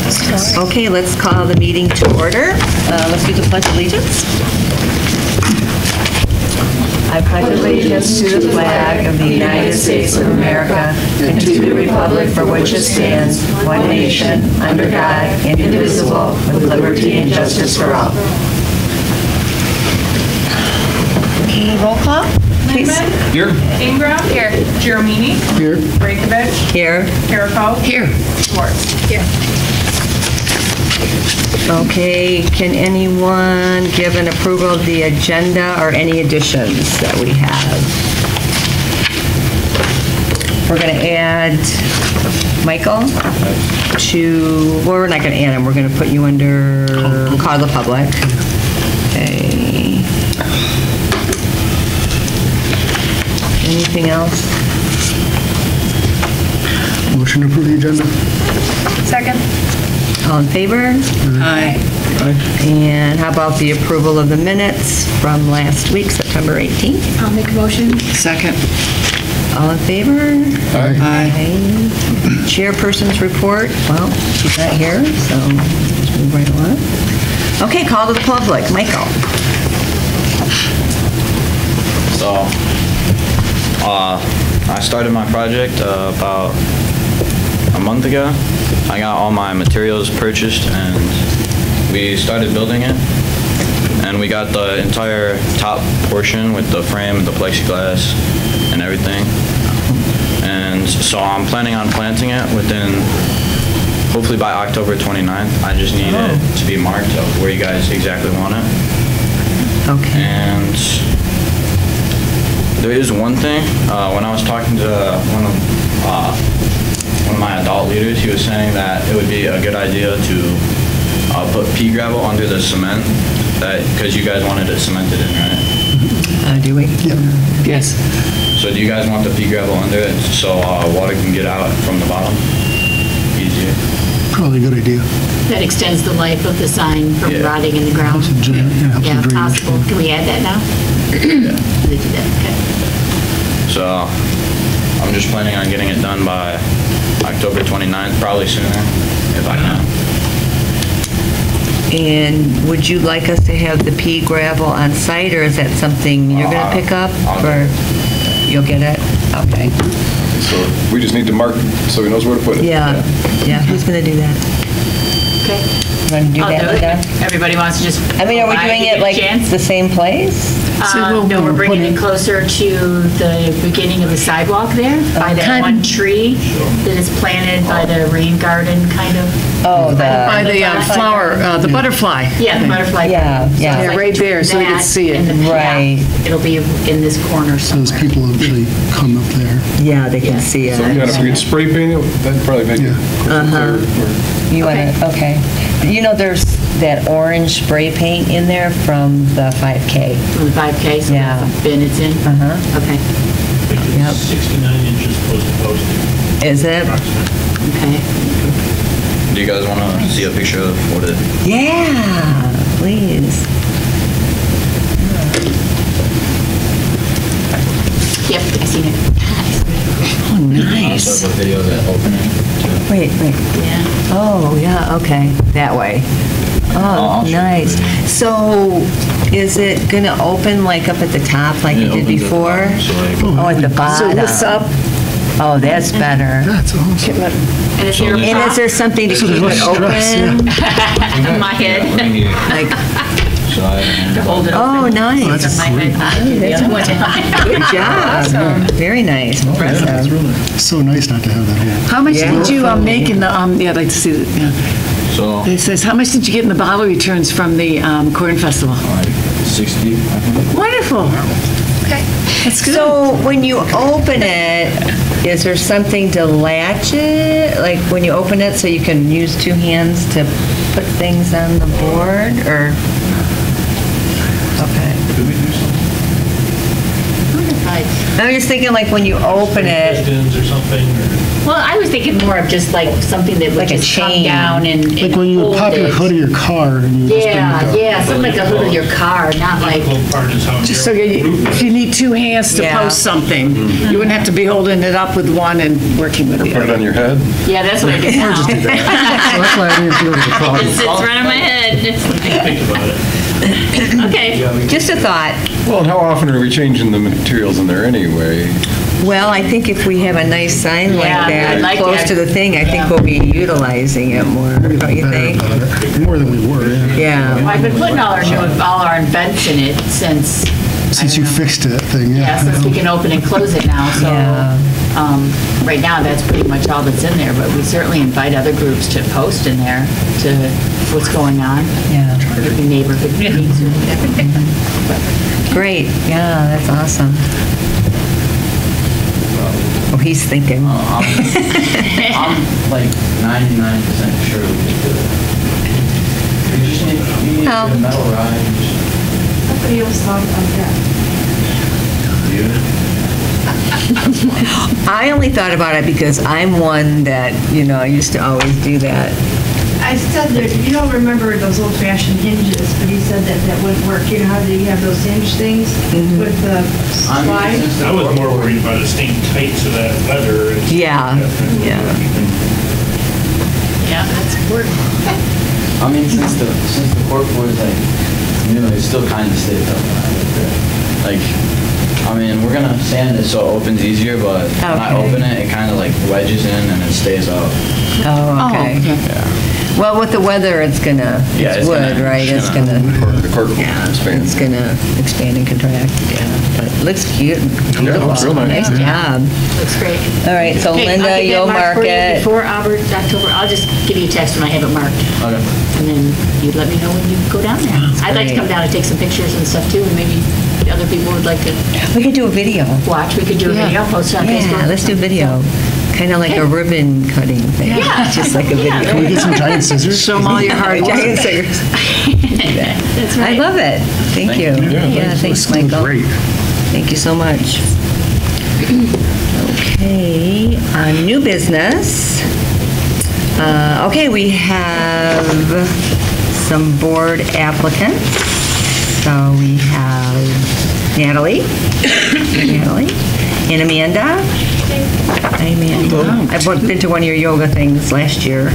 Okay, let's call the meeting to order. Let's do the Pledge of Allegiance. I pledge allegiance to the flag of the United States of America and to the republic for which it stands, one nation, under God, indivisible, with liberty and justice for all. Roll call, please. Here. Ingram. Here. Giromini. Here. Breakovich. Here. Carrico. Here. Schwartz. Here. Okay, can anyone give an approval of the agenda or any additions that we have? We're going to add Michael to, well, we're not going to add him, we're going to put you under call the public. Okay. Anything else? Motion to approve the agenda. Second. All in favor? Aye. And how about the approval of the minutes from last week, September 18th? I'll make a motion. Second. All in favor? Aye. Aye. Chairperson's report, well, she's not here, so let's move right along. Okay, call to the public. Michael. So, I started my project about a month ago. I got all my materials purchased and we started building it. And we got the entire top portion with the frame, the plexiglass, and everything. And so I'm planning on planting it within, hopefully by October 29th. I just need it to be marked of where you guys exactly want it. Okay. And there is one thing, when I was talking to one of my adult leaders, he was saying that it would be a good idea to put pea gravel under the cement, because you guys wanted it cemented in, right? Do we? Yeah. Yes. So do you guys want the pea gravel under it so water can get out from the bottom easier? Probably a good idea. That extends the life of the sign from rotting in the ground. Yeah, possible. Can we add that now? Yeah. They do that, okay. So I'm just planning on getting it done by October 29th, probably sooner if I can. And would you like us to have the pea gravel on site, or is that something you're going to pick up? Or you'll get it? Okay. So we just need to mark so he knows where to put it. Yeah, yeah, who's going to do that? Okay. You want to do I'll that, do Linda? it. Everybody wants to just. I mean, are we doing it like chance? the same place? No, we're bringing it closer to the beginning of the sidewalk there, by that one tree that is planted by the rain garden, kind of. Oh, By the flower, the butterfly. Yeah, the butterfly. Yeah, garden. So yeah. it's Yeah, like right there, so we can that see it. and the path, Right. It'll be in this corner Those somewhere. people actually come up there. Yeah, they can see So it. if we could spray paint it, that'd probably make it clear. You want to, okay. You know, there's that orange spray paint in there from the 5K. From the 5K, so Yeah. that's the bin it's in? Uh-huh. Okay, Yep. 69 inches close to posting. Is it? okay. Do you guys want to see a picture of what it? Yeah, please. Yep, I seen it. Oh, nice. Also have a video of it opening too. Wait. Yeah. Oh, yeah, okay, that way. Oh, I'll show you nice. the video. So is it going to open like up at the top like it did opens at the before? bottom, so like- Oh, at the bottom. So this up, Oh, that's better. That's awesome. And is there a And is there something to keep it less stress, open? in my head? Like, So I- Hold it oh, open. nice. That's My head. The other one. Good job. Very nice. Impressive. It's so nice not to have that whole. how much Yeah. did you make in the, yeah, I'd like to see that, yeah. So It says, how much did you get in the bottle returns from the corn festival? like 60, I think. Wonderful. Okay. That's good. So when you open it, is there something to latch it? Like when you open it so you can use two hands to put things on the board, or? Okay. Did we do something? I wonder if I like, I'm just thinking like when you open it, Pistons or something, or? well, I was thinking more of just like something that would Like a just come chain. down and Like when you hold pop your it. hood of your car and you just bring it Yeah, down. yeah, something like a hood of your car, not like, Difficult part is how. So if you need two hands to Yeah. post something, you wouldn't have to be holding it up with one and working with the Put it on other. your head. yeah, that's what I do now. So that's why I didn't feel it was a problem. It sits right on my head. Think about it. Okay. just a thought. Well, and how often are we changing the materials in there anyway? Well, I think if we have a nice sign like Yeah, I'd that like close that. to the thing, I think we'll be utilizing it more, don't you Better think? about it. More than we were, yeah. Yeah. Well, I've been putting all our invents in it since, Since you fixed that thing, yeah. yeah, since we can open and close it now, so, right now, that's pretty much all that's in there, but we certainly invite other groups to post in there to what's going on. Yeah. Maybe neighborhood meetings or whatever. Great, yeah, that's awesome. Oh, he's thinking. I'm like 99% sure we can do it. We just need Oh. a metal ride. Somebody else thought about that. I only thought about it because I'm one that, I used to always do that. I said that, you don't remember those old-fashioned hinges, but he said that wouldn't work. You know how you have those hinge things with the slide? I was more worried about it staying tight to that leather. and- Yeah, yeah. Yeah, that's important. I mean, since the cork board is like new, it still kind of stays up when I look there. Like, I mean, we're gonna sand it so it opens easier, but when I Okay. open it, it kind of like wedges in and it stays up. Oh, okay. Yeah. Well, with the weather, it's gonna, Yeah, it's it's wood, gonna- right? It's it's gonna, The cork will yeah, expand. it's gonna expand and contract, yeah. But it looks cute. Yeah, it looks real nice. Nice job. Looks great. All right, so Okay, I'll Linda, get that you'll marked mark for you it. Before October, I'll just give you a text when I have it marked. Okay. And then you let me know when you go down there. I'd like to come down and take some pictures and stuff too, and maybe other people would like to We could do a video. watch. We could do a video, post it on Facebook. Yeah, let's do video. Kind of like a ribbon cutting thing. Yeah. Just like a Yeah, video. Can we get some giant scissors? Show them all your hard work. Giant scissors. That's I right. love it. Thank you. Yeah, thanks, Michael. Great. Thank you so much. Okay, new business. Okay, we have some board applicants. So we have Natalie and Amanda. Hi, Amanda. I've been to one of your yoga things last year.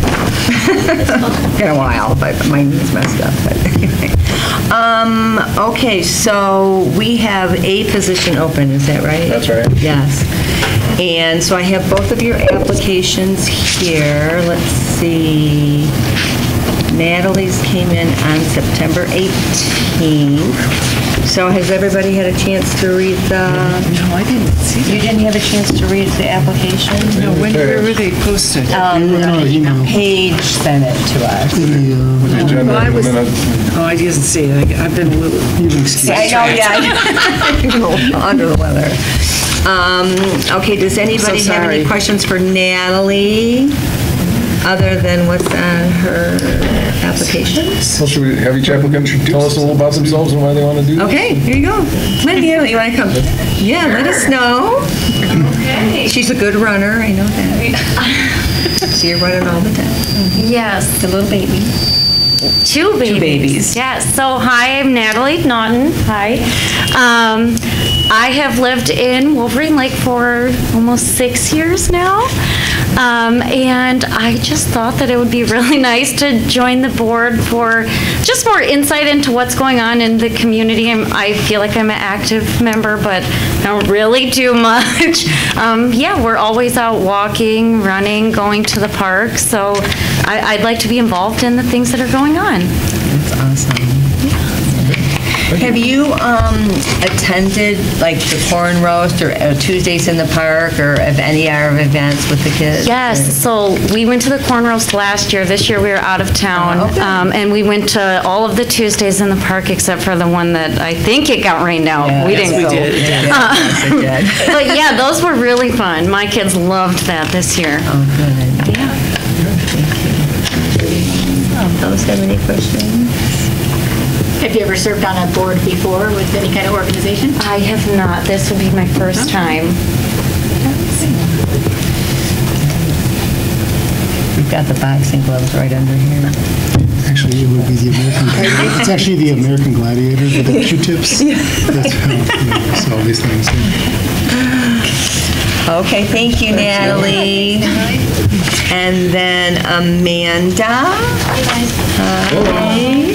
Been a while, but mine is messed up. But anyway. Okay, so we have a position open, is that right? That's right. Yes. And so I have both of your applications here. Let's see. Natalie's came in on September 18th. So has everybody had a chance to read the? No, I didn't see You didn't have a chance to read the application? No, where were they posted? Email. Paige sent it to us. The, Agenda Well, I was- minutes. Oh, I didn't see it. I've been a little. I know, yeah. Under the weather. Okay, does anybody So have any sorry. questions for Natalie, other than what's on her application? Well, should we have each applicant tell us a little about themselves and why they want to do this? Okay, here you go. Come in, Natalie, you want to come? Yeah, let us know. Okay. She's a good runner, I know that. So you're running all the time. Yes, The little baby. two babies. babies. Yes. So hi, I'm Natalie Naughton. Hi. I have lived in Wolverine Lake for almost 6 years now. And I just thought that it would be really nice to join the board for just more insight into what's going on in the community. I feel like I'm an active member, but I don't really do much. Yeah, we're always out walking, running, going to the park. So I'd like to be involved in the things that are going on. That's awesome. Have you attended like the corn roast or Tuesdays in the park or of any other events with the kids? Yes, so we went to the corn roast last year. This year we were out of town. Oh, okay. And we went to all of the Tuesdays in the park except for the one that I think it got rained out. Yeah, We yes, didn't we go. did. Yes, it did. But yeah, those were really fun. My kids loved that this year. Oh, good. Yeah. Thank you. Those have any questions? Have you ever served on a board before with any kind of organization? I have not. This will be my first time. We've got the boxing gloves right under here. Actually, it would be the American. It's actually the American Gladiator with the Q-tips. That's how it's all these things. Okay, thank you, Natalie. And then Amanda. Hi.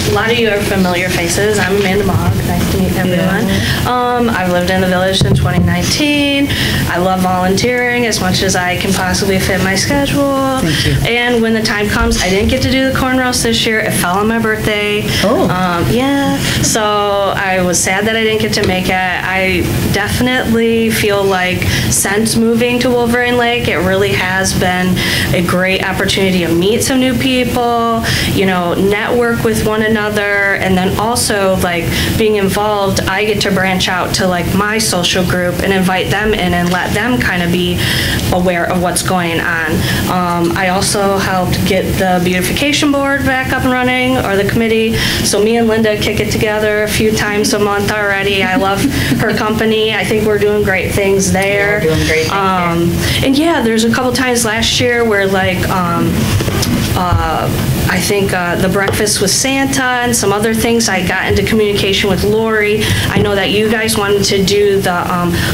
A lot of you are familiar faces. I'm Amanda Mogg. Nice to meet everyone. I've lived in the village since 2019. I love volunteering as much as I can possibly fit my schedule. Thank you. And when the time comes, I didn't get to do the corn roast this year. It fell on my birthday. Oh. Yeah. So I was sad that I didn't get to make it. I definitely feel like since moving to Wolverine Lake, it really has been a great opportunity to meet some new people, you know, network with one another, and then also like being involved, I get to branch out to like my social group and invite them in and let them kind of be aware of what's going on. I also helped get the beautification board back up and running, or the committee. So me and Linda kick it together a few times a month already. I love her company. I think we're doing great things there. We're doing great things there. And yeah, there's a couple times last year where like I think the breakfast with Santa and some other things, I got into communication with Lori. I know that you guys wanted to do the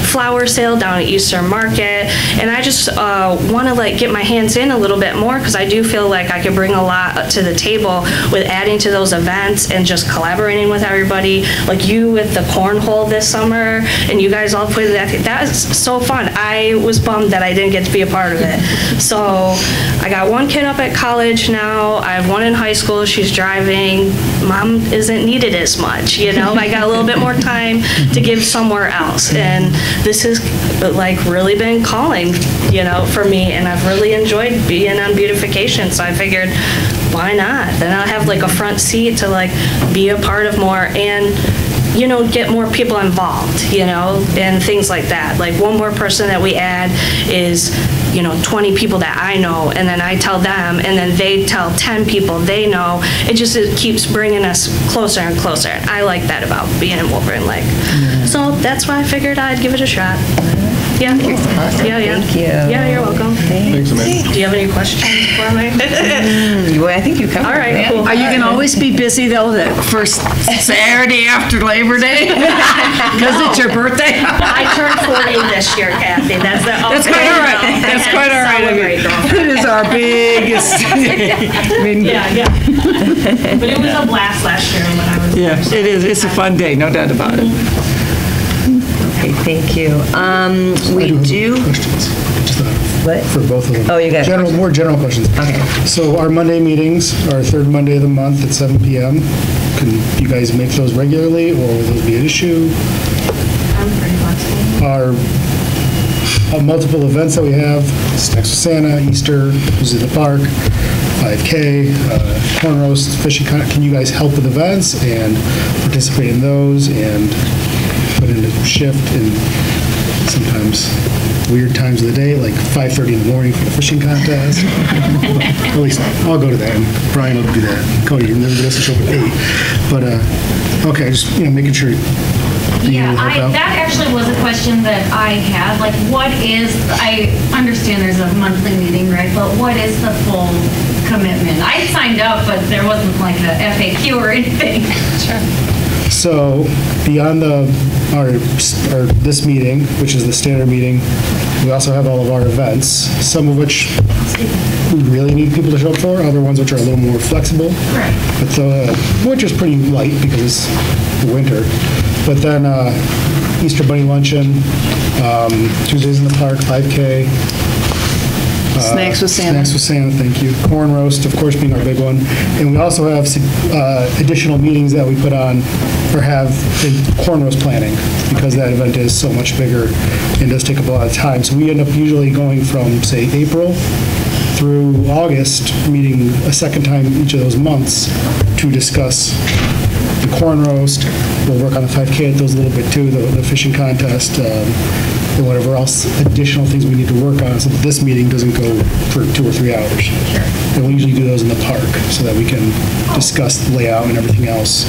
flower sale down at Easter Market, and I just want to like get my hands in a little bit more, because I do feel like I could bring a lot to the table with adding to those events and just collaborating with everybody. Like you with the cornhole this summer, and you guys all put that. That was so fun. I was bummed that I didn't get to be a part of it. So I got one kid up at college now. I have one in high school. She's driving. Mom isn't needed as much, you know. I got a little bit more time to give somewhere else, and this has like really been calling, you know, for me, and I've really enjoyed being on beautification. So I figured, why not? Then I'll have like a front seat to like be a part of more, and you know, get more people involved, you know, and things like that. Like one more person that we add is, you know, 20 people that I know, and then I tell them, and then they tell 10 people they know. It keeps bringing us closer and closer. I like that about being in Wolverine Lake. So that's why I figured I'd give it a shot. Yeah. Awesome. Yeah, yeah. Thank you. Yeah, you're welcome. Thanks, Amanda. Do you have any questions for me? Well, I think you covered All right, that. cool. Are you going to always be busy, though, the first Saturday after Labor Day? Because it's your birthday? I turned 40 this year, Kathy. That's quite all right. That's quite all right. It is our biggest day. I mean, Yeah. But it was a blast last year when I was yeah, it is. It's a fun day, no doubt about it. Okay, thank you. I We have do. questions. Just What? for both of them. Oh, you got more general questions. Okay. So our Monday meetings are third Monday of the month at 7 p.m. Can you guys make those regularly, or will those be an issue? I'm pretty flexible. Our multiple events that we have, Snacks with Santa, Easter, Visit the Park, 5K, corn roast, fishing. Can you guys help with events and participate in those and put in a shift in sometimes weird times of the day, like 5:30 in the morning for the fishing contest? At least I'll go to that, and Brian will do that. Cody, and everybody else will show up at 8. But, okay, just, making sure. Yeah, that actually was a question that I had. Like, I understand there's a monthly meeting, right? But what is the full commitment? I signed up, but there wasn't like a FAQ or anything. Sure. So beyond this meeting, which is the standard meeting, we also have all of our events, some of which we really need people to show up for, other ones which are a little more flexible. Right. But the winter's pretty light because it's the winter. But then Easter Bunny Luncheon, Tuesdays in the Park, 5K. Snacks with Santa. Snacks with Santa, thank you. Corn roast, of course, being our big one. And we also have additional meetings that we put on or have in corn roast planning, because that event is so much bigger and does take up a lot of time. So we end up usually going from, say, April through August, meeting a second time each of those months to discuss the corn roast. We'll work on the 5K at those a little bit too, the fishing contest, and whatever else additional things we need to work on, so that this meeting doesn't go for 2 or 3 hours. Sure. And we usually do those in the park, so that we can discuss the layout and everything else.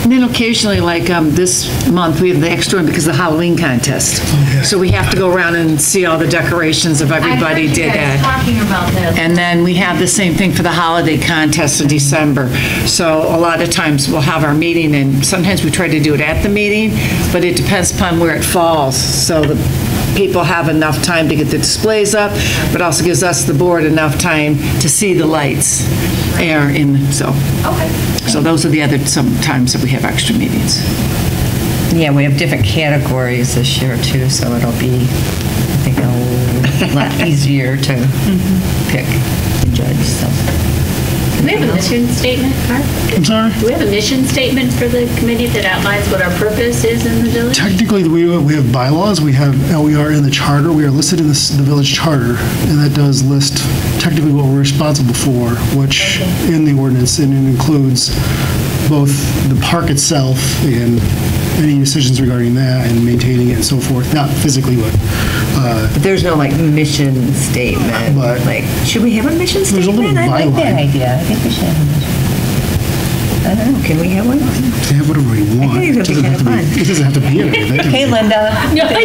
And then occasionally, like this month, we have the extra one because of the Halloween contest. So we have to go around and see all the decorations if everybody did that. Talking about this. And then we have the same thing for the holiday contest in December. So a lot of times we'll have our meeting, and sometimes we try to do it at the meeting, but it depends upon where it falls. So the people have enough time to get the displays up, but also gives us, the board, enough time to see the lights. So those are the other some times that we have extra meetings. Yeah, we have different categories this year too, so it'll be, I think, a lot easier to pick and judge, so. Do we have a mission statement, Mark? I'm sorry? Do we have a mission statement for the committee that outlines what our purpose is in the village? Technically, we have bylaws. We are in the charter. We are listed in the village charter, and that does list technically what we're responsible for, which in the ordinance, and it includes both the park itself and any decisions regarding that and maintaining it and so forth. Not physically, but there's no like mission statement. But like, should we have a mission there's statement? a little I like that byline. idea. I think we should have a mission. I don't know. Can we have one? They have whatever we want. I think it would be kind of fun. It doesn't have to be anything. Hey, Linda. No, I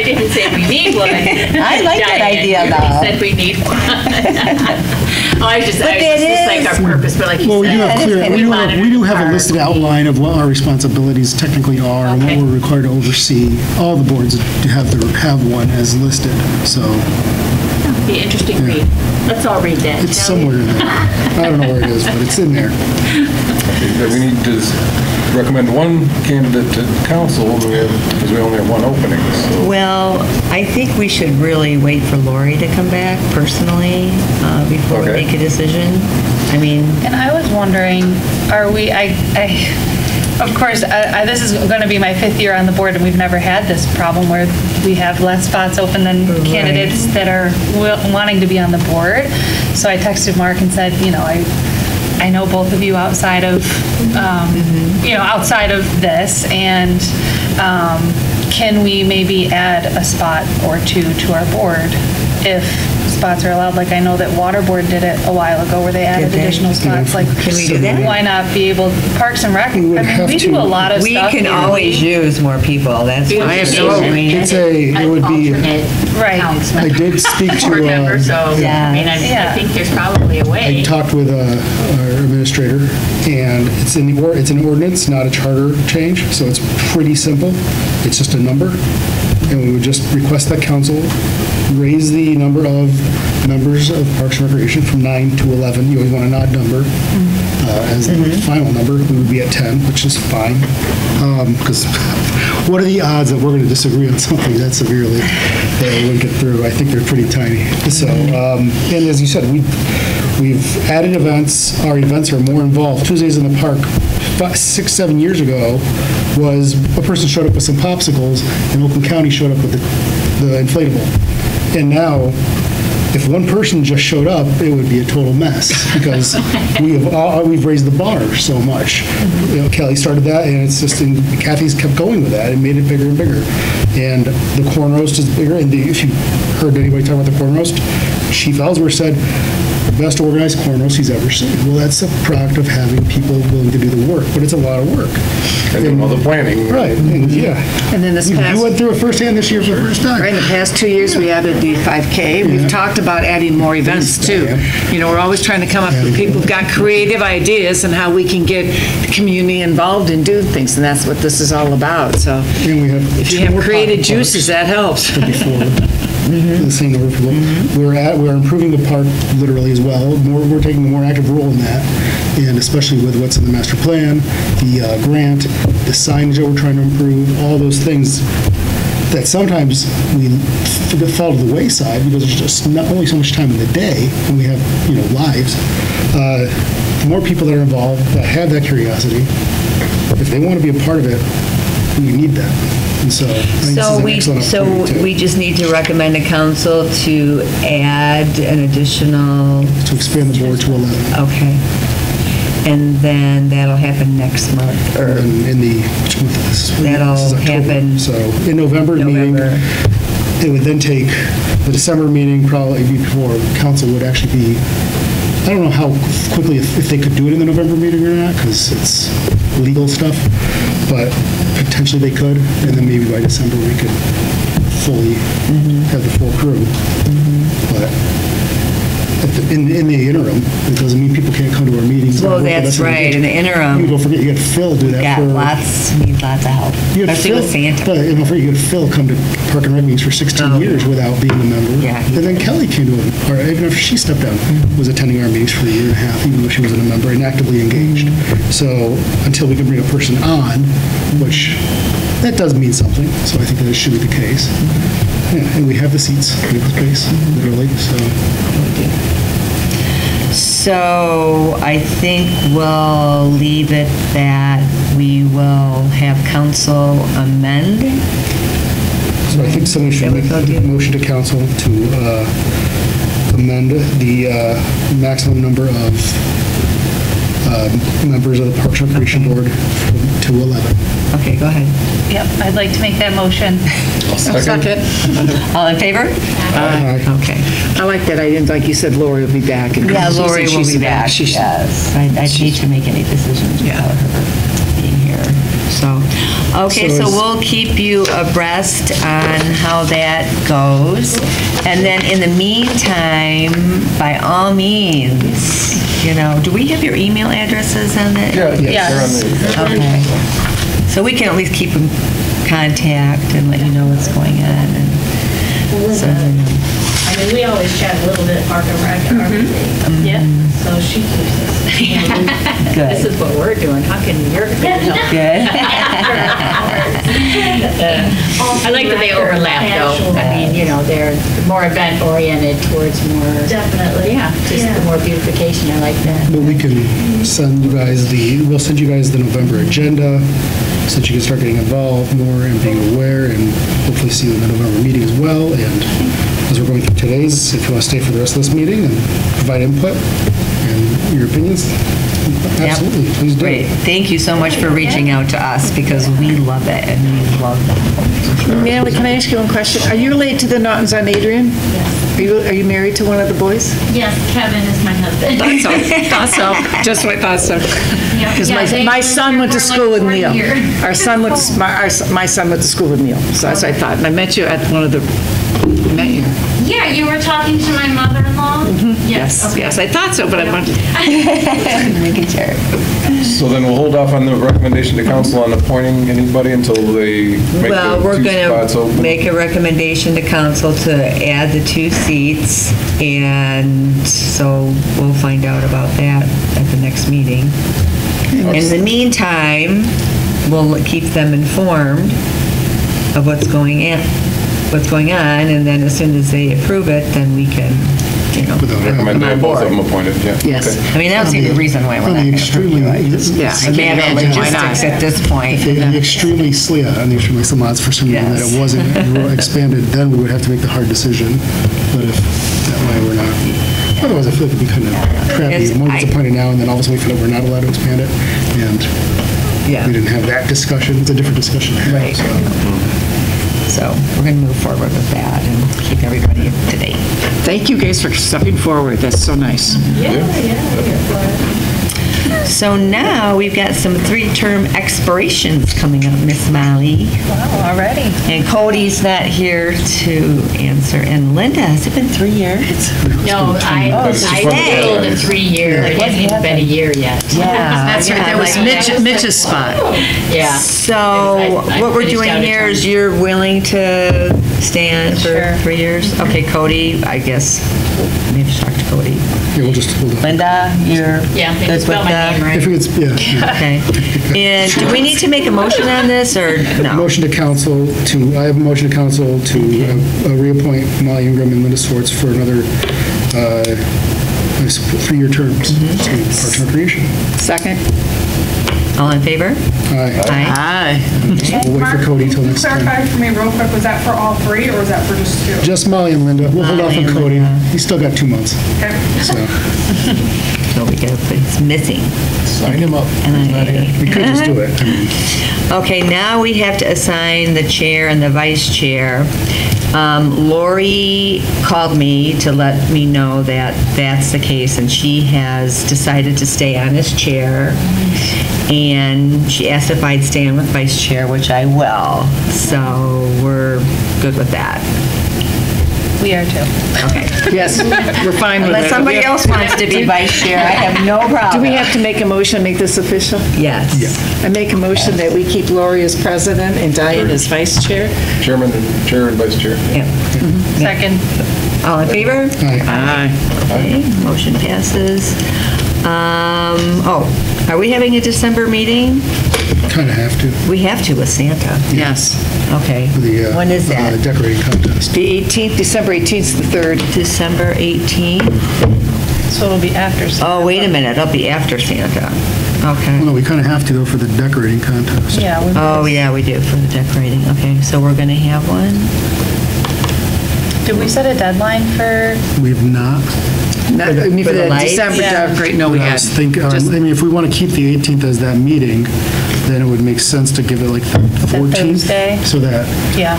didn't say we need one. I like that idea, though. You said we need one. I just like our purpose, but like you Well, we do said. have clear, we do have a listed outline of what our responsibilities technically are and what we're required to oversee. All the boards have one as listed, so. Be an interesting read. Let's all read that. It's somewhere in there. I don't know where it is, but it's in there. We need to recommend one candidate to council, because we only have one opening, so. Well, I think we should really wait for Lori to come back personally before we make a decision. I mean, and I was wondering, are we? Of course, this is going to be my 5th year on the board, and we've never had this problem where we have less spots open than candidates that are wanting to be on the board. So I texted Mark and said, I know both of you outside of, outside of this, and can we maybe add a spot or 2 to our board if spots are allowed? Like, I know that Water Board did it a while ago where they added additional spots. Like, can we do that? Why not be able, Parks and Rec, we do a lot of stuff. We can always use more people, that's what it would be. Right. I did speak to, I think there's probably a way. I talked with our administrator, and it's an ordinance, not a charter change, so it's pretty simple. It's just a number, and we would just request that council raise the number of members of Parks and Recreation from 9 to 11. You always want an odd number. As the final number, we would be at 10, which is fine. Because what are the odds that we're going to disagree on something that severely that we wouldn't get through? I think they're pretty tiny. So, and as you said, we've added events. Our events are more involved. Tuesdays in the Park 6, 7 years ago was a person showed up with some popsicles, and Oakland County showed up with the inflatable. And now, if one person just showed up, it would be a total mess because we've raised the bar so much. Kelly started that, and it's just, and Kathy's kept going with that and made it bigger and bigger. And the corn roast is bigger. And if you heard anybody talk about the corn roast, Chief Ellsworth said, the best organized corn roast he's ever seen. Well, that's a product of having people willing to do the work, but it's a lot of work. And all the planning. Right, and And then we went through it firsthand this year for the first time. Right, in the past 2 years, we added the 5K. We've talked about adding more events, too. We're always trying to come up with people who've got creative ideas and how we can get the community involved and do things, and that's what this is all about. So if you have creative juices, that helps. The same number of people. We're improving the park literally as well. We're taking a more active role in that, and especially with what's in the master plan, the grant, the signage that we're trying to improve, all those things that sometimes we fall to the wayside because there's just not only so much time in the day when we have lives. The more people that are involved that have that curiosity, if they want to be a part of it, we need that. And so we just need to recommend to council to add an additional... To expand the board to 11. Okay. And then that'll happen next month, or And in the, which month is this? That'll This is October. happen So in November meeting, it would then take the December meeting, probably before council would actually be, I don't know how quickly, if they could do it in the November meeting or not, because it's legal stuff, but potentially they could, and then maybe by December we could fully have the full crew. But in the interim, it doesn't mean people can't come to our meetings. Well, that's right, in the interim. Don't forget, you got Phil do that for. Need lots of help, You had especially Phil, with Santa. but don't forget, you had Phil come to Park and Rec meetings for 16 years without being a member. Yeah, And then Kelly came to it, or even after she stepped down, was attending our meetings for a year and a half, even though she wasn't a member, and actively engaged. So until we can bring a person on, which, that does mean something, so I think that it should be the case. Yeah, and we have the seats, we have the space, literally, so. So I think we'll leave it that we will have council amend. So I think somebody should make a motion to council to amend the maximum number of members of the Parks and Recreation Board to 11. Okay, go ahead. Yep, I'd like to make that motion. Second. All in favor? Okay. I like that. I didn't, like you said, Lori will be back. And Yeah, she said Lori will she's be back, She's- yes. I'd hate to make any decisions without her being here, so. Okay, So so is- we'll keep you abreast on how that goes. And then in the meantime, by all means, do we have your email addresses on that? Yeah, Yes. they're on the. Okay. So we can at least keep in contact and let you know what's going on. And so, I mean, we always chat a little bit, Park and Rec and everything. Yeah. So she keeps us. Good. This is what we're doing. How can your committee help? Good. I like that they overlap, though. I mean, they're more event oriented towards more. Definitely. Yeah, just the more beautification. I like that. But we can send you guys we'll send you guys the November agenda, so that you can start getting involved more and being aware, and hopefully see you in the November meeting as well. And as we're going through today's, if you want to stay for the rest of this meeting and provide input and your opinions, absolutely, please do. Great. Thank you so much for reaching out to us, because we love it and we love them. Natalie, can I ask you one question? Are you related to the Naughtons on Adrian? Yes. Are you married to one of the boys? Yes, Kevin is my husband. Thought so. Just what I thought so. Because Yeah, my they son lived went to here for school with like 40 Neil. years. Our son went to, my son went to school with Neil. So that's what I thought. And I met you at one of the, I met you. Yeah, you were talking to my mother-in-law? Yes, okay. yes, I thought so, but I wanted. Making sure. So then we'll hold off on the recommendation to council on appointing anybody until they make Well, the we're 2 going spots to open? make a recommendation to council to add the 2 seats, and so we'll find out about that at the next meeting. In the meantime, we'll keep them informed of what's going on, and then as soon as they approve it, then we can, Recommend come they on have both of board. them appointed, yeah. Yes. Okay. I mean, I don't see the reason why we're not going to approve you. Yeah, I It's a can't matter of imagine why not. logistics at this point. If the extremely some odds for some reason that Yes. it wasn't expanded, then we would have to make the hard decision. But if that way we're not, otherwise I feel like it'd be kind of crappy. It's- One gets appointed now, and then all of a sudden we find out we're not allowed to expand it, and Yeah. we didn't have that discussion. It's a different discussion to have. Right. So we're going to move forward with that and keep everybody up to date. Thank you guys for stepping forward. That's so nice. So now we've got some 3-term expirations coming up, Miss Molly. Wow, already. And Cody's not here to answer. And Linda, has it been 3 years? No, I told the 3 year. It hasn't even been a year yet. Yeah. That's right. That was Mitch's spot. Yeah. So I what we're finished doing out a here term. is you're willing to stand for Sure. 3 years? Okay, Cody, I guess, maybe talk to Cody. Yeah, we'll just hold on. Linda, you're Yeah, they good spelled with my name that? right. If it's, yeah. Okay. And do we need to make a motion on this, or no? Motion to council to, I have a motion to council to reappoint Molly Ingram and Linda Swartz for another 3-year terms to Parks and Recreation. Second? All in favor? Aye. Aye. We'll wait for Cody till next time. Clarify for me real quick, was that for all three or was that for just two? Just Molly and Linda. We'll hold off on Cody. He's still got 2 months. Okay. So So we got, but it's missing. Sign him up. we could just do it. I mean, Okay, now we have to assign the chair and the vice chair. Lori called me to let me know that that's the case, and she has decided to stay on as chair. And she asked if I'd stay on with vice chair, which I will. So we're good with that. We are too. Okay. Yes, we're fine with it. Unless somebody else wants to be vice chair, I have no problem. Do we have to make a motion to make this official? Yes. I make a motion that we keep Lori as president and Diane as vice chair. Chair and vice chair. Yeah. Second. All in favor? Aye. Okay, motion passes. Are we having a December meeting? kind of have to. We have to with Santa. Yes. Okay. For the, when is that? Decorating contest. The 18th, December 18th is the 3rd. December 18th. So it'll be after Santa. Oh, wait a minute, it'll be after Santa. Okay. Well, no, we kind of have to though for the decorating contest. Yeah. Oh, yeah, we do for the decorating. Okay, so we're going to have one. Did we set a deadline for? We've not. Not, I mean, for the December decorating, no, we I had. was thinking, I mean, if we want to keep the 18th as that meeting, then it would make sense to give it like the 14th. Thursday? So that Yeah.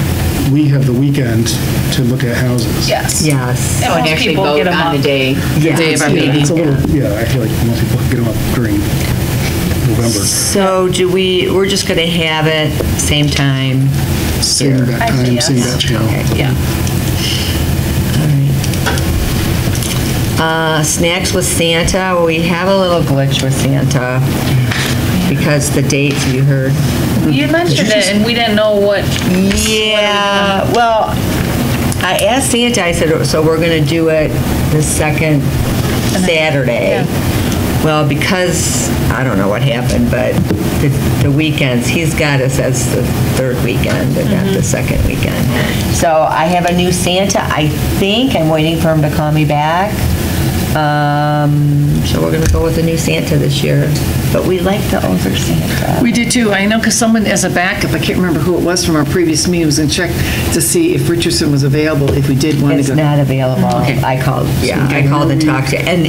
we have the weekend to look at houses. Yes. Yes. And Oh, and most actually people vote get 'em on up. the day. Yeah. Day of our meeting. It's a little, yeah, I feel like most people get them up during November. So we're just going to have it same time? Same that time, same that channel. Okay, yeah. Snacks with Santa, we have a little glitch with Santa because the dates, you heard. You mentioned it, and we didn't know what. Yeah, well, I asked Santa, I said, so we're going to do it the second Saturday. Well, because, I don't know what happened, but the weekends, he's got us as the third weekend and not the second weekend. So I have a new Santa, I think. I'm waiting for him to call me back. So we're going to go with the new Santa this year. But we like the older Santa. We did too. I know because someone as a backup, I can't remember who it was from our previous meeting, was going to check to see if Richardson was available, if we did want to go. It's not available. Okay. I called to talk to, and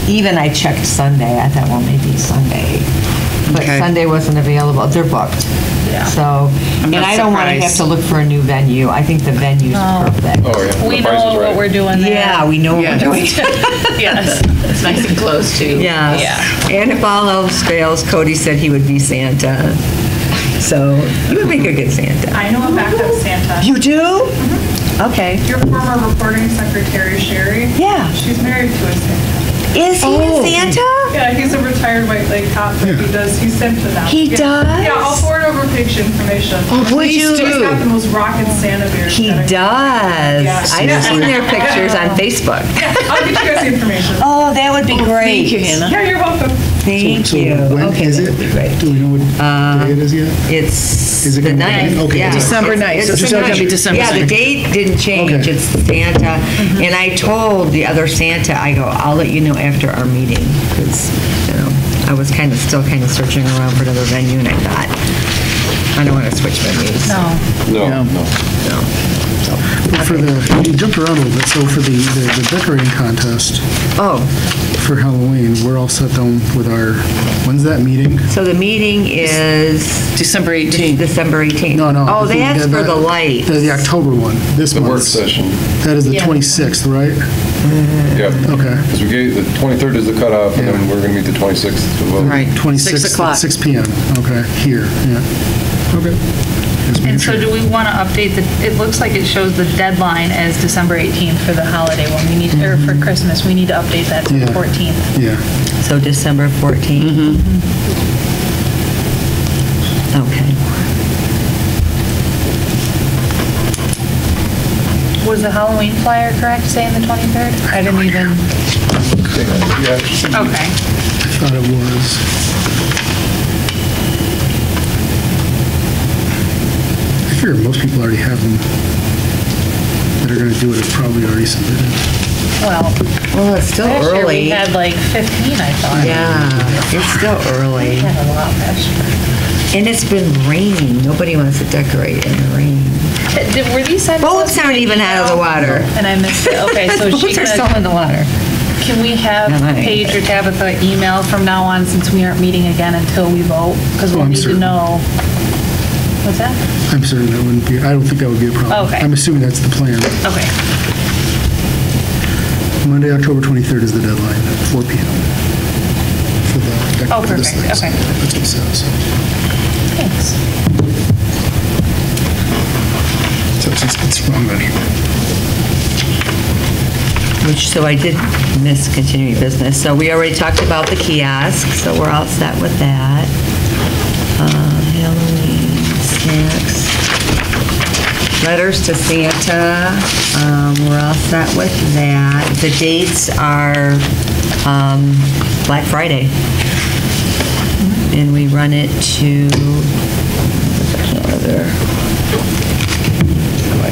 even I checked Sunday. I thought, well, maybe Sunday. But Okay. Sunday wasn't available. They're booked. Yeah. So, and not I don't want to have surprised. to look for a new venue. I think the venue's perfect. Oh, yeah. We The price is know right. what we're doing there. Yeah, we know what we're doing. Yes. It's nice and close too. Yeah. Yeah. And if all else fails, Cody said he would be Santa. So you would make a good Santa. I know a backup Santa. You do? Okay. Your former reporting secretary, Sherry. Yeah. She's married to a Santa. Is he a Santa? Yeah, he's a retired White Lake cop, but he's sent to them. He Yeah. does? Yeah, I'll forward over picture information. Oh, would you? He's got the most rockin' Santa bears. He does. Yeah. I've seen their pictures on Facebook. Yeah, I'll get you guys the information. Oh, that would be great. Thank you, Hannah. Yeah, you're welcome. Thank So you. when Okay, is that it? would be great. Do we know what day it is yet? It's Is it the gonna be- 9th. okay. Yeah. December 9th, It's so it's the still gonna be 9th. December Yeah, the 9th. date didn't change. Okay. It's Santa. And I told the other Santa, I go, I'll let you know after our meeting. Because, I was still searching around for another venue, and I thought, I don't want to switch venues. No. No. For you jumped around a little bit, so for the decorating contest Oh, for Halloween, we're all set down with our, when's that meeting? so the meeting is December 18th. December 18th. No. Oh, the- that's for the lights. The October one, this The month. work session. That is the Yeah. 26th, right? Yep. Okay. Because we gave, the 23rd is the cutoff, and then we're going to meet the 26th. to vote. Right. 26th 6 o'clock. at 6 p.m. Okay, here, yeah. Okay. Just making And so sure. do we want to update it looks like it shows the deadline as December 18th for the holiday one. We need, or for Christmas, we need to update that to the Yeah. 14th. Yeah. So December 14th? Okay. Was the Halloween flyer correct saying the 23rd? I didn't even, Yeah. okay. I thought it was. I figure most people already have them that are going to do it. It's probably already submitted. Well, it's still last year we early. had like 15, I thought. Yeah, it's still early. We had a lot last year. And it's been raining. Nobody wants to decorate in the rain. Were these sent? Boats aren't even out of the water. And I missed it. Okay, so Boats are still in the water. Can we have Paige or Tabitha email from now on, since we aren't meeting again until we vote? Because we'll I'm need to certain. know. What's that? I'm certain that wouldn't be, I don't think that would be a problem. Okay. I'm assuming that's the plan. Okay. Monday, October 23rd is the deadline, 4 p.m. for the Oh, for the perfect. slates. Okay. That's what it says. Thanks. So it's wrong on here. So I did miss continuing business. So we already talked about the kiosk, so we're all set with that. Halloween snacks. Letters to Santa, we're all set with that. The dates are Black Friday. And we run it to, calendar. Did I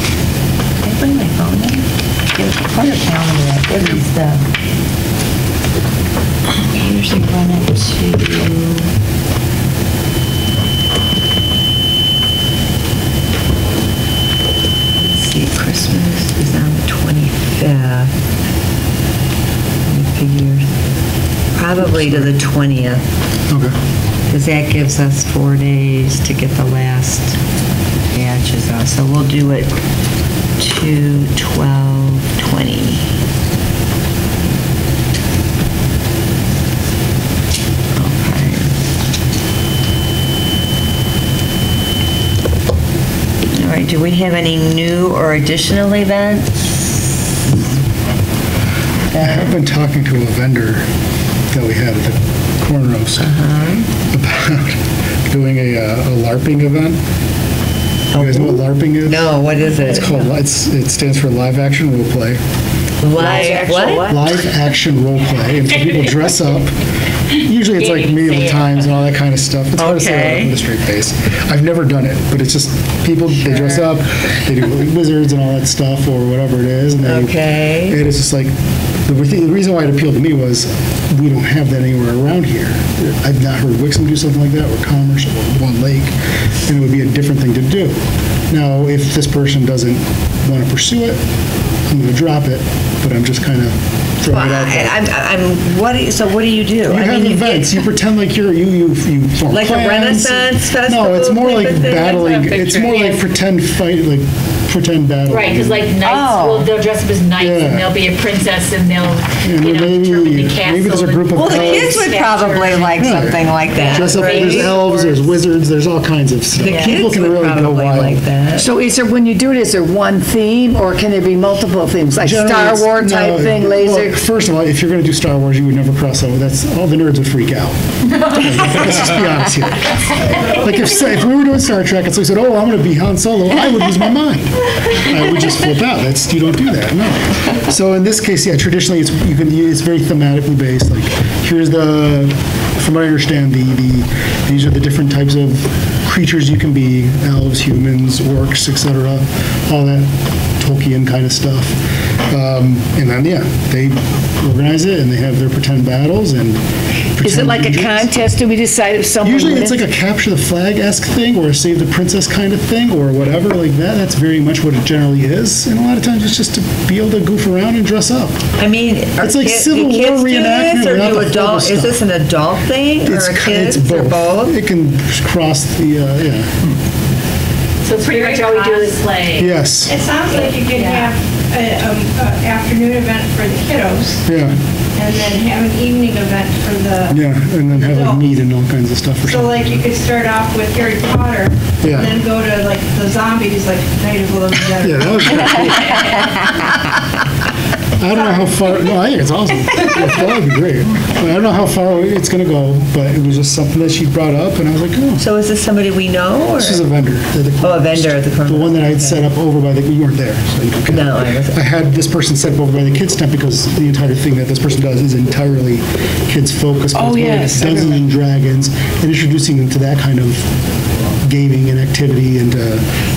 bring my phone in? Put a calendar up. What is the? I usually run it to. Let's see, Christmas is on the 25th. I figure probably to the 20th. Okay. Because that gives us 4 days to get the last batches out. So we'll do it to 12/20. Okay. All right, do we have any new or additional events? I have been talking to a vendor that we had at the corn roast about doing a LARPing event. You guys know what LARPing is? No, what is it? It's called, it stands for live action role play. Live what? Live action role play. And so people dress up. Usually it's like medieval times and all that kind of stuff. It's hard to say with a straight face. I've never done it, but it's just people, they dress up, they do wizards and all that stuff or whatever it is. And and it's just like, the reason why it appealed to me was we don't have that anywhere around here. I've not heard Wixom do something like that, or Commerce, or One Lake, and it would be a different thing to do. Now, if this person doesn't want to pursue it, I'm going to drop it, but I'm just kind of throwing it out there. So what do you do? You have events. You pretend like you form like plans. a Renaissance festival? No, it's more like battling. It's more like pretend fight, like pretend battle. Right, because like knights, they'll dress up as knights and they'll be a princess and they'll, determine the castle. Maybe there's a group of the kids would probably like something like that. Dress up, there's elves, there's wizards, there's all kinds of stuff. The kids People can would really go probably wild. like that. So is there, when you do it, is there one theme or can there be multiple themes? Like Generally, Star it's- Wars type no, thing, well, laser? first of all, if you're going to do Star Wars, you would never cross over. That's all the nerds would freak out. Let's just be honest here. Like if we were doing Star Trek and so we said, "Oh, I'm going to be Han Solo," I would lose my mind. I would just flip out. You don't do that. No. So in this case, yeah, traditionally it's very thematically based. Like here's from what I understand, these are the different types of creatures you can be: elves, humans, orcs, etc. All that Tolkien kind of stuff. And then, they organize it and they have their pretend battles and Is it like a contest? Do we decide if someone Usually wins? it's like a capture the flag-esque thing or a save the princess kind of thing or whatever like that. That's very much what it generally is. And a lot of times it's just to be able to goof around and dress up. I mean, it's like Civil War kids do reenactment. this, or without do the adult? horrible Is stuff. this an adult thing or a kids it's or both? It can cross the, So pretty much all we do is play. Yes. It sounds like you could have an afternoon event for the kiddos. Yeah. And then have an evening event for the. Yeah, and then have like meat and all kinds of stuff. So like you could start off with Harry Potter. Yeah. And then go to like the zombies, like Night of the Living Dead. Yeah, that was pretty cool. I don't know how far. No, I think it's awesome. That would be great. I don't know how far it's going to go, but it was just something that she brought up, and I was like, oh. So is this somebody we know? Or? This is a vendor. Oh, a vendor at the corner. The one that I had set up over by you weren't there, so you don't count. No, I wasn't. I had this person set up over by the kids' tent because the entire thing that this person does is entirely kids focused. Oh, yes. Dungeons and Dragons, and introducing them to that kind of gaming and activity and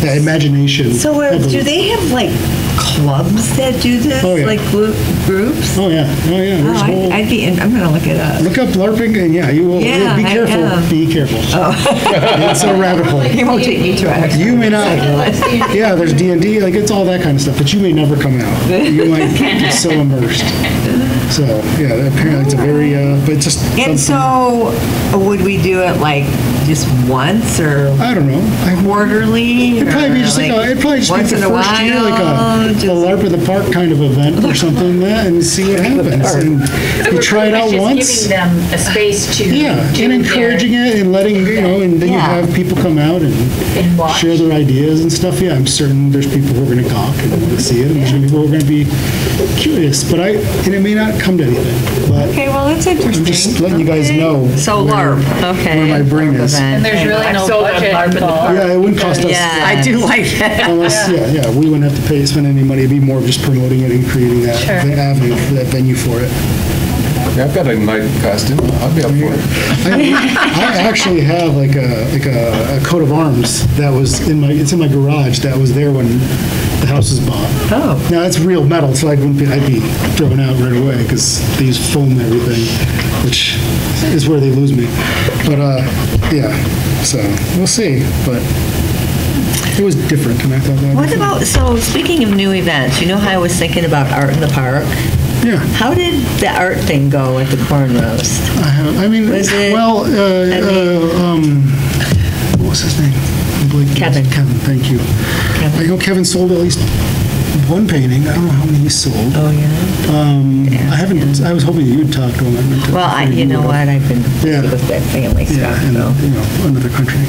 that imagination. So do they have like clubs that do this? Oh, yeah. Like groups? Oh, yeah. There's whole- I'm going to look it up. Look up LARPing, and yeah, you will. Yeah, be I careful. am. Be careful. Oh. It's a rabbit hole. You won't take me to it. You may not. Yeah, there's D&D, like it's all that kind of stuff, but you may never come out. You might get so immersed. So yeah, apparently it's a very, but it's just. And so, would we do it like just once or? I don't know. Quarterly? It'd probably be just like it'd probably just once be the in a first year, like a LARP in the park kind of event or something like that, and see what happens. And you try it out Just once. giving them a space to Yeah, do and encouraging it and letting, and then you have people come out and watch. share their ideas and stuff. Yeah, I'm certain there's people who are going to gawk and want to see it, and there's people who are going to be curious, and it may not come to anything. But Okay, well, that's interesting. I'm just letting you guys know. So LARP, okay. Where my brain is. And there's really no budget involved. Yeah, it wouldn't cost us. Yeah. I do like that. Unless, we wouldn't have to spend any money. It'd be more of just promoting it and creating that avenue, for that venue for it. Yeah, I've got a night costume. I'll be up for it. I actually have like a coat of arms that was in my garage that was there when the house was bought. Oh. Now it's real metal, so I'd be thrown out right away because they use foam and everything, which is where they lose me. But so we'll see. But it was different, and I thought that. What about, so speaking of new events, you know how I was thinking about Art in the Park? Yeah. How did the art thing go at the corn roast? I mean, Was it- what was his name? Kevin. Kevin, thank you. I know Kevin sold at least one painting. I don't know how many he sold. Oh, yeah? I haven't. I was hoping you'd talk to him. I meant to- Well, you know what, I've been busy with that family stuff, Yeah, and so. another country.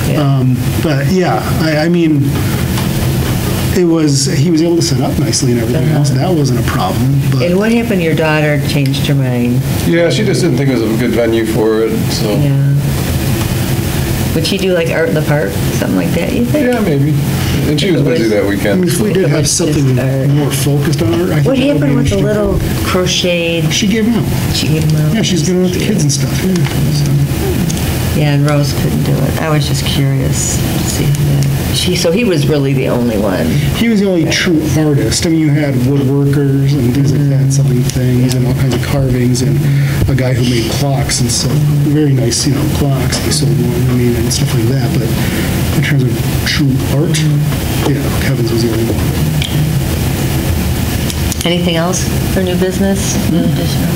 Yeah. But yeah, I mean, he was able to set up nicely and everything else. That wasn't a problem. But And what happened, your daughter changed her mind? Yeah, she just didn't think it was a good venue for it, so. Yeah. Would she do like Art in the Park, something like that, you think? Yeah, maybe. And she was busy that I weekend. mean, if we did have something more focused on art, I think What that would happened be with the interesting. little crocheted? She gave them out. She gave them out? Yeah, she's good with the kids and stuff. Yeah, and Rose couldn't do it. I was just curious to see that. So he was really the only one. He was the only true artist. I mean, you had woodworkers and things like that selling things and all kinds of carvings and a guy who made clocks and so very nice, clocks. He sold one, and stuff like that. But in terms of true art, Kevin's was the only one. Anything else for new business? New additional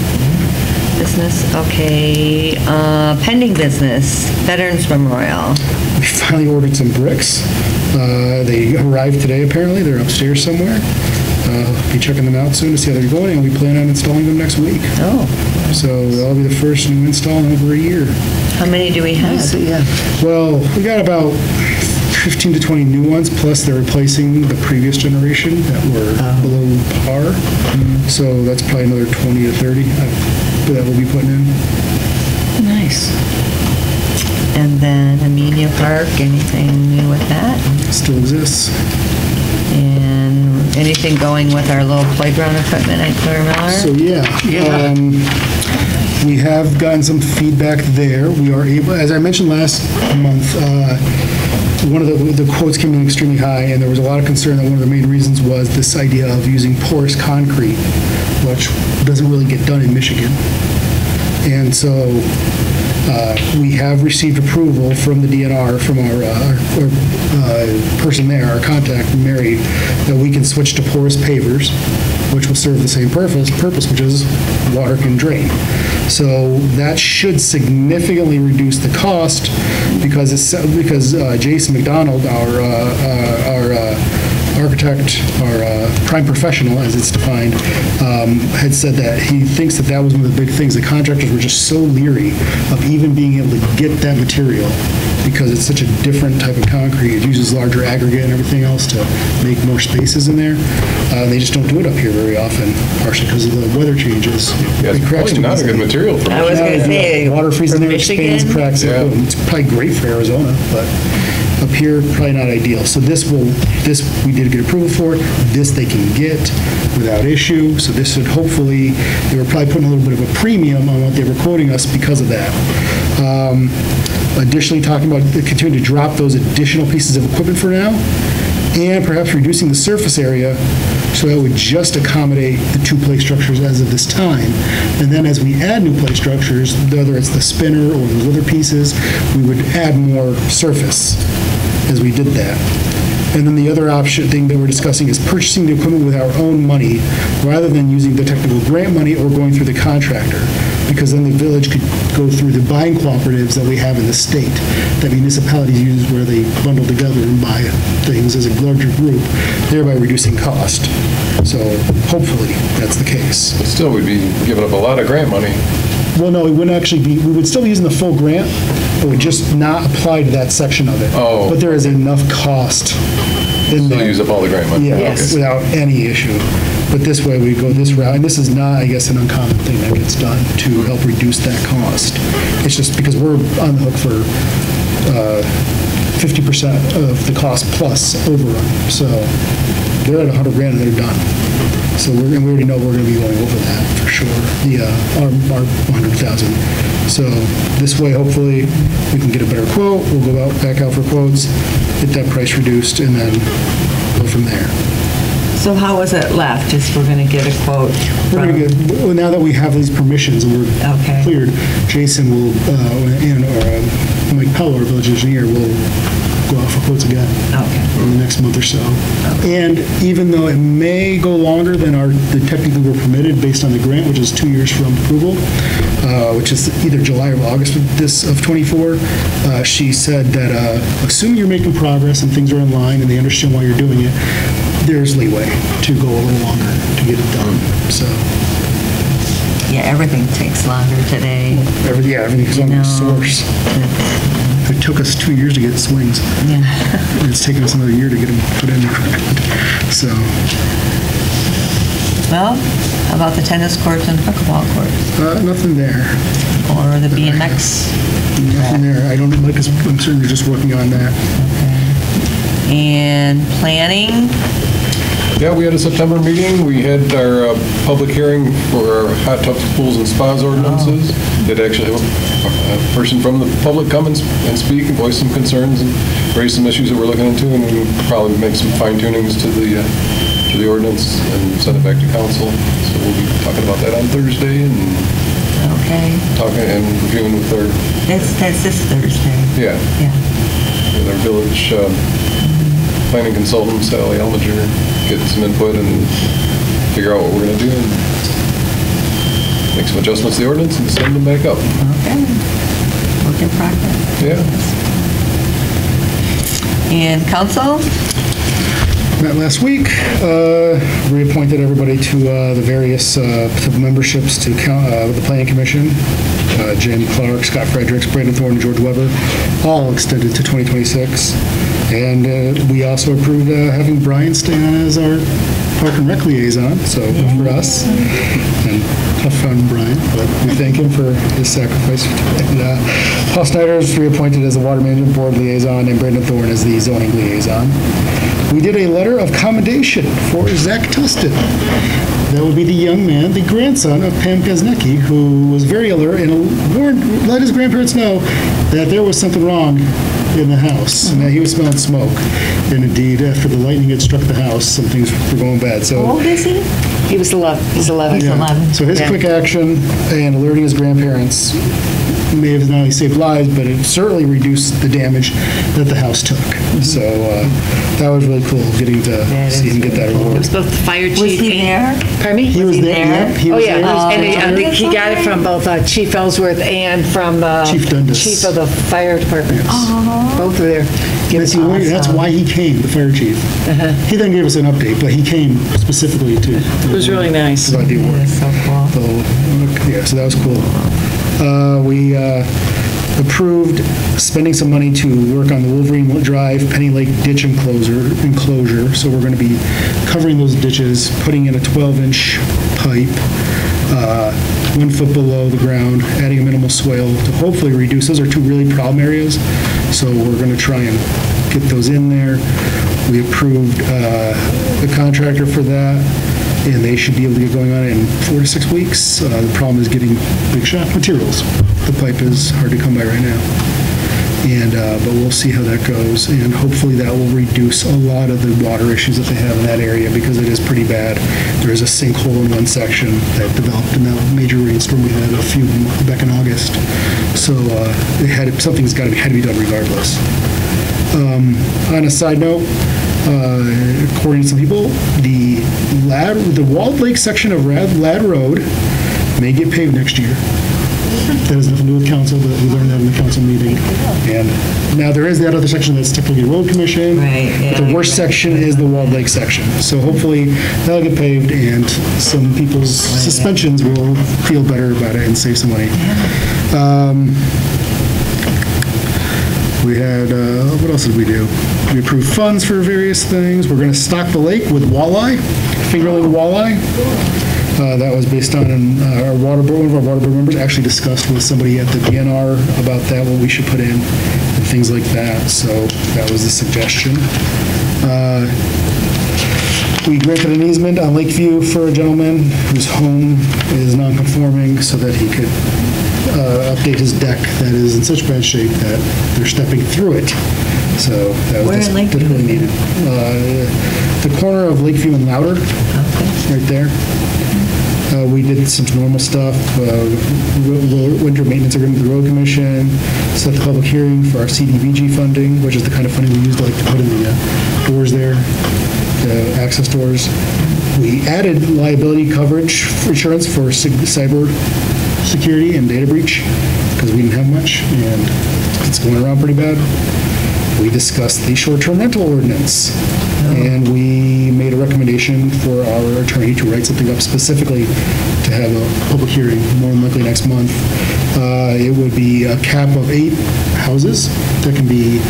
business? Okay. Pending business, Veterans Memorial. We finally ordered some bricks. They arrived today, apparently. They're upstairs somewhere. Be checking them out soon to see how they're going, and we plan on installing them next week. Oh. So that'll be the first new install in over a year. How many do we have? Well, we got about 15 to 20 new ones, plus they're replacing the previous generation that were below par. So that's probably another 20 to 30 that we'll be putting in. Nice. And then Amelia Park, anything new with that? Still exists. And anything going with our little playground equipment at Claire Miller? So we have gotten some feedback there. We are able, as I mentioned last month, one of the quotes came in extremely high, and there was a lot of concern that one of the main reasons was this idea of using porous concrete, which doesn't really get done in Michigan. And so we have received approval from the DNR, from our person there, our contact, Mary, that we can switch to porous pavers, which will serve the same purpose, which is water can drain. So that should significantly reduce the cost because Jason McDonald, our architect, our prime professional, as it's defined, had said that he thinks that was one of the big things. The contractors were just so leery of even being able to get that material because it's such a different type of concrete. It uses larger aggregate and everything else to make more spaces in there. They just don't do it up here very often, partially because of the weather changes. Yeah, it's probably not a good material for I was going to say, water freezes in there, Michigan? expands, cracks. Yeah. It's probably great for Arizona, but up here, probably not ideal. So this we did get approval for. This they can get without issue. So this should hopefully, they were probably putting a little bit of a premium on what they were quoting us because of that. Additionally, talking about continuing to drop those additional pieces of equipment for now. and perhaps reducing the surface area so that would just accommodate the two play structures as of this time. And then as we add new play structures, whether it's the spinner or those other pieces, we would add more surface as we did that. And then the other option thing that we're discussing is purchasing the equipment with our own money rather than using the technical grant money or going through the contractor, because then the village could go through the buying cooperatives that we have in the state that municipalities use, where they bundle together and buy things as a larger group, thereby reducing cost. So hopefully that's the case. But still, we'd be giving up a lot of grant money. Well, no, it wouldn't actually be, we would still be using the full grant, it would just not apply to that section of it. Oh. But there is enough cost in there. Still use up all the grant money? Yeah, Yes. without any issue. But this way, we go this route, and this is not, I guess, an uncommon thing that gets done to help reduce that cost. It's just because we're on the hook for 50% of the cost plus overrun. So they're at 100 grand and they're done. So we already know we're going to be going over that for sure, our 100,000. So this way, hopefully, we can get a better quote. We'll go back out for quotes, get that price reduced, and then go from there. So how was it left? Just we're going to get a quote? We're going to get, well, now that we have these permissions and we're cleared, Jason will, or Mike Pello, our village engineer, will go out for quotes again in the next month or so. And even though it may go longer than the technically we're permitted based on the grant, which is 2 years from approval, which is either July or August of 24, she said that assuming you're making progress and things are in line and they understand why you're doing it, there's leeway to go a little longer to get it done. So. Yeah, everything takes longer today. Everything's on the source. It took us 2 years to get swings. Yeah. And it's taken us another year to get them put in the ground. So. Well, how about the tennis courts and pickleball courts? Nothing there. Or the BMX? Nothing there. I don't know, because I'm certain they're just working on that. Okay. And planning? Yeah, we had a September meeting. We had our public hearing for our hot tubs, pools, and spas ordinances. Did actually have a person from the public come and speak and voice some concerns and raise some issues that we're looking into, and we'll probably make some fine tunings to the ordinance and send it back to council. So we'll be talking about that on Thursday and talking and reviewing with our. That's this Thursday. Yeah. With our village planning consultant, Sally Elminger, get some input and figure out what we're going to do and make some adjustments to the ordinance and send them back up. Okay. Work in progress. Yeah. And council? Met last week, reappointed everybody to the various memberships to the Planning Commission. Jen Clark, Scott Fredericks, Brandon Thorne, and George Weber, all extended to 2026. And we also approved having Brian stay on as our Park and Rec liaison, so good for us. And tough on Brian, but we thank him for his sacrifice. And Paul Snyder is reappointed as the Water Management Board liaison, and Brandon Thorne as the zoning liaison. We did a letter of commendation for Zach Tustin. That would be the young man, the grandson of Pam Kaznecki, who was very alert and let his grandparents know that there was something wrong in the house, and that he was smelling smoke. And indeed, after the lightning had struck the house, some things were going bad. So, how old is he? He was 11. He's 11. He's 11. So his quick action and alerting his grandparents may have not only saved lives, but it certainly reduced the damage that the house took. So that was really cool, getting to see him get that award. It was both the fire chief. Was he there? Pardon me? He was there. Yep, he was there. And he got it from both Chief Ellsworth and from Chief Dundas. Chief of the fire department. Both were there. That's why he came, the fire chief. He then gave us an update, but he came specifically to. It was really nice. About the award. So cool. So that was cool. We approved spending some money to work on the Wolverine Drive Penny Lake ditch enclosure. So we're going to be covering those ditches, putting in a 12-inch pipe 1 foot below the ground, adding a minimal swale to hopefully reduce. Those are two really problem areas, so we're going to try and get those in there. We approved the contractor for that, and they should be able to get going on it in 4 to 6 weeks. The problem is getting big shot materials. The pipe is hard to come by right now. but we'll see how that goes, and hopefully that will reduce a lot of the water issues that they have in that area, because it is pretty bad. There is a sinkhole in one section that developed in that major rainstorm we had back in August. So something's had to be done regardless. On a side note, according to some people, the Walled Lake section of Ladd Road may get paved next year. That has nothing to do with council, but we learned that in the council meeting. And now there is that other section that's technically road commission. Right, yeah, but the worst section is the Walled Lake section. So hopefully that'll get paved, and some people's suspensions will feel better about it and save some money. We had, what else did we do? We approved funds for various things. We're going to stock the lake with walleye, fingerling walleye. That was based on one of our water board members actually discussed with somebody at the DNR about that, what we should put in, and things like that. So that was the suggestion. We granted an easement on Lakeview for a gentleman whose home is non-conforming, so that he could update his deck that is in such bad shape that they're stepping through it. So that was desperately needed. The corner of Lakeview and Louder, right there. We did some normal stuff. Winter maintenance agreement with the road commission. Set the public hearing for our CDBG funding, which is the kind of funding we use to put in the doors there, the access doors. We added liability coverage insurance for cyber security and data breach, because we didn't have much, and it's going around pretty bad. We discussed the short-term rental ordinance, and we made a recommendation for our attorney to write something up specifically to have a public hearing, more than likely next month. It would be a cap of 8 houses that can be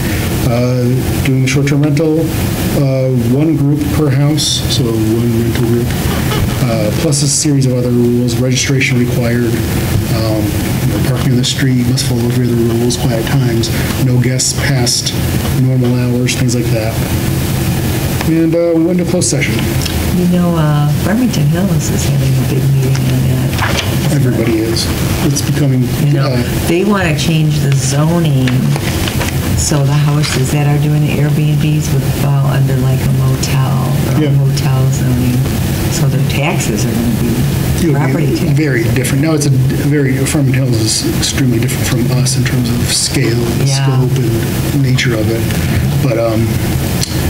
doing the short-term rental, 1 group per house, so 1 rental group, plus a series of other rules, registration required, parking on the street, must follow every other rules, quiet times, no guests past normal hours, things like that. And we went to closed session. Farmington Hills is having a big meeting on that. Everybody is. It's becoming... they want to change the zoning, so the houses that are doing the Airbnbs would fall under like a motel or a motel zoning. So their taxes are going to be property taxes. Very different. Now it's Farmington Hills is extremely different from us in terms of scale and scope and nature of it. But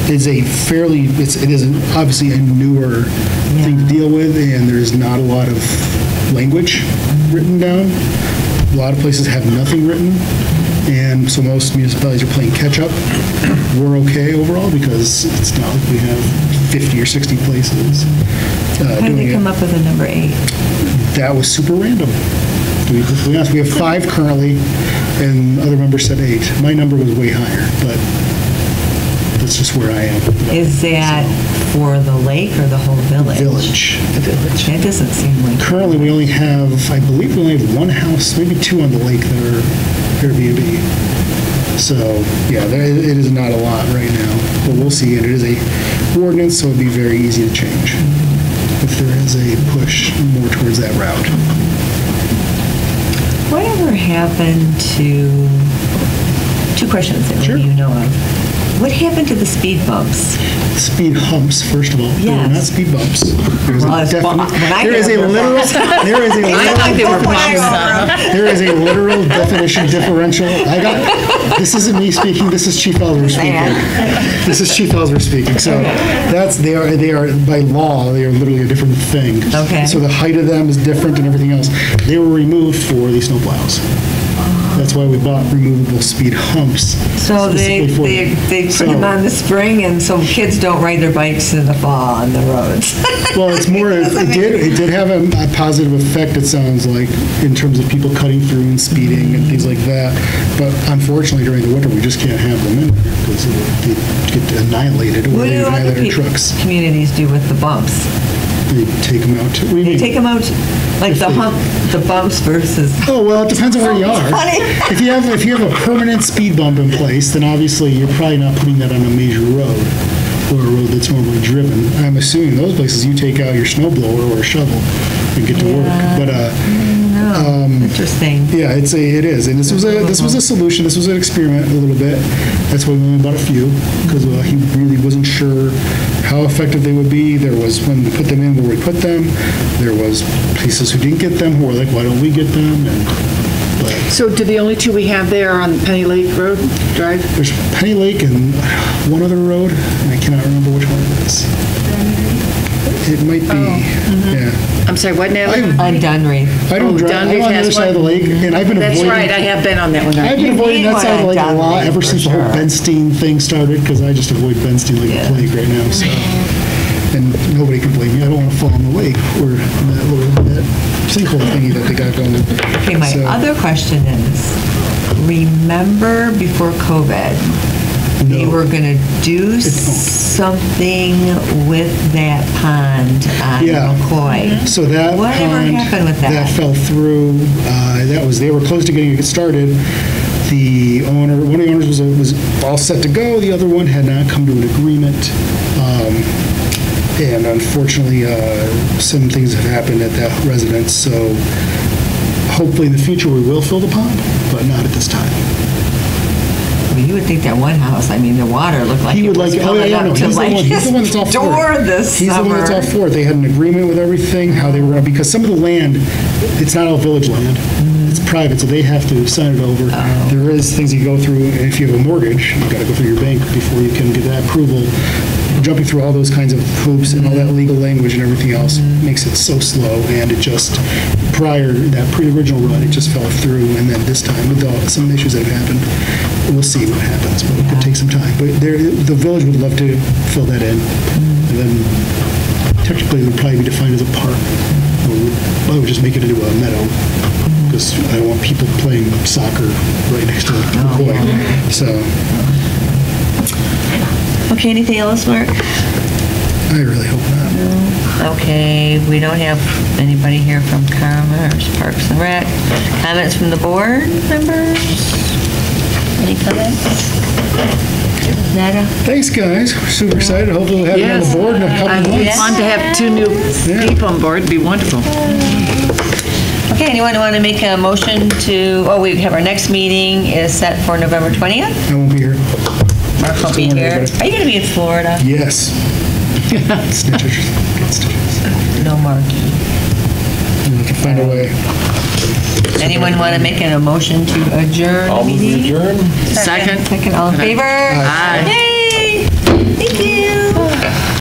it is obviously a newer thing to deal with, and there's not a lot of language written down. A lot of places have nothing written, and so most municipalities are playing catch up. We're okay overall because it's not like we have 50 or 60 places. How did they come up with the number 8? That was super random. To be perfectly honest, we have 5 currently, and other members said 8. My number was way higher, but that's just where I am. Is that for the lake or the whole village? The village. That doesn't seem like... Currently, I believe we only have 1 house, maybe 2 on the lake that are Airbnb. So, yeah, it is not a lot right now, but we'll see. And it is a ordinance, so it'd be very easy to change if there is a push more towards that route. Whatever happened to... 2 questions that maybe you know of. What happened to the speed bumps? Speed humps, first of all. Yes. They were not speed bumps. There is a literal definition differential. This isn't me speaking, this is Chief Ellsworth speaking. This is Chief Ellsworth speaking. So they are by law, they are literally a different thing. Okay. So the height of them is different and everything else. They were removed for the snowplows. That's why we bought removable speed humps. So they put them on the spring, and so kids don't ride their bikes in the fall on the roads. Well, it's more. It did have a positive effect. It sounds like in terms of people cutting through and speeding and things like that. But unfortunately, during the winter, we just can't have them in there because they get annihilated. What do other communities do with the bumps? They take them out. They take them out, like the bumps versus. Oh well, it depends on where you are. Funny. If you have a permanent speed bump in place, then obviously you're probably not putting that on a major road or a road that's normally driven. I'm assuming those places you take out your snowblower or a shovel and get to work. But Interesting. Yeah, it is, and this was a solution. This was an experiment a little bit. That's why we only bought a few, because he really wasn't sure how effective they would be. There was, when we put them in, where we put them. There was pieces who didn't get them, who were like, why don't we get them? So do the only two we have there on Penny Lake Road Drive? There's Penny Lake and one other road, and I cannot remember which one it is. It might be, yeah. I'm sorry, what, Natalie? On Dunry. I don't drive, I'm on the other side of the lake, and I've been avoiding... That's right, I have been on that one. I've been avoiding that side of the lake a lot ever since the whole sure. Ben Steen thing started, because I just avoid Ben Steen like a plague right now, so... And nobody can blame me. I don't want to fall in the lake or in that sinkhole thingy that they got going. Okay, my other question is, remember before COVID, they were going to do something with that pond on McCoy. So that Whatever pond, happened with that? That fell through. They were close to getting it started. The owner, one of the owners was all set to go. The other one had not come to an agreement. And unfortunately, some things have happened at that residence. So hopefully in the future we will fill the pond, but not at this time. Well, you would think that one house, I mean, the water looked like it was coming up to like he's the one that's all door this He's summer. the one that's all for it. They had an agreement with everything, how they were going to, because some of the land, it's not all village land. It's private, so they have to sign it over. There is things you go through, and if you have a mortgage, you've got to go through your bank before you can get that approval. Jumping through all those kinds of hoops and all that legal language and everything else makes it so slow, and it just, that pre-original run, it just fell through, and then this time, with some issues that have happened, we'll see what happens, but it could take some time. But the village would love to fill that in, and then technically it would probably be defined as a park. I would just make it into a meadow, because I don't want people playing soccer right next to the McCoy. So. Okay, anything else, Mark? I really hope not. No. Okay, we don't have anybody here from Commerce, Parks and Rec. Comments from the board members? Any comments? Nada? Thanks, guys. We're super excited. Hopefully we'll have you on the board in a couple of months. It's fun to have two new people on board. It'd be wonderful. Okay, anyone want to make a motion to, we have our next meeting is set for November 20th? I won't be here. Mark will be here. Are you going to be in Florida? Yes. Stitches. Get stitches. No Marky. We can find a way. Anyone want to make a motion to adjourn the meeting? I'll adjourn. Second, all in favor? Aye. Yay! Thank you.